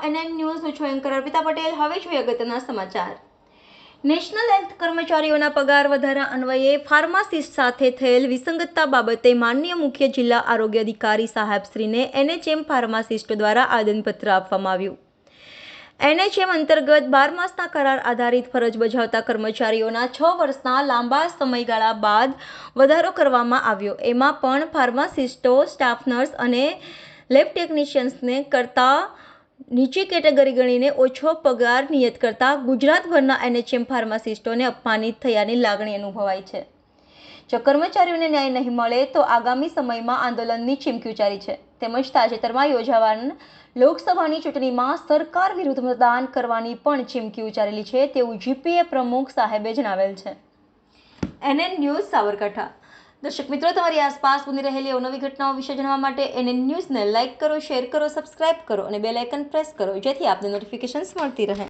NN news હું છું anchor Arpita Patel. હવે જોઈએ અગત્યના સમાચાર. નેશનલ હેલ્થ કર્મચારીઓના પગાર વધારા અન્વયે ફાર્માસિસ્ટ સાથે થયેલ વિસંગતતા બાબતે માનનીય મુખ્ય જિલ્લા આરોગ્ય અધિકારી સાહેબશ્રીને એનએચએમ ફાર્માસિસ્ટ દ્વારા આવેદનપત્ર આપવામાં આવ્યું. એનએચએમ અંતર્ગત 12 માસના કરાર આધારિત ફરજ બજાવતા કર્મચારીઓના 6 વર્ષના લાંબા સમયગાળા બાદ વધારો કરવામાં આવ્યો. એમાં પણ ફાર્માસિસ્ટો, સ્ટાફ નર્સ અને લેબ ટેકનિશિયન્સને કરતાં નીચી કેટેગરી ગણીને ઓછો પગાર નિયત કરતા ગુજરાતભરના એનએચએમ ફાર્માસિસ્ટોને અપમાનિત થયાની લાગણી અનુભવાય છે. જો કર્મચારીઓને ન્યાય નહીં મળે તો આગામી સમયમાં આંદોલનની ચીમકી ઉચ્ચારી છે. તેમજ તાજેતરમાં યોજાવાન લોકસભાની ચૂંટણીમાં સરકાર વિરુદ્ધ મતદાન કરવાની પણ ચીમકી ઉચ્ચારેલી છે તેવું જીપીએ પ્રમુખ સાહેબે જણાવેલ છે. NN news Sabarkantha. દર્શક મિત્રો, તમારી આસપાસ બની રહેલી અવનવી ઘટનાઓ વિશે જાણવા માટે એનએન ન્યૂઝને લાઇક કરો, શેર કરો, સબસ્ક્રાઇબ કરો અને બેલ આઇકન પ્રેસ કરો, જેથી આપને નોટિફિકેશન્સ મળતી રહે.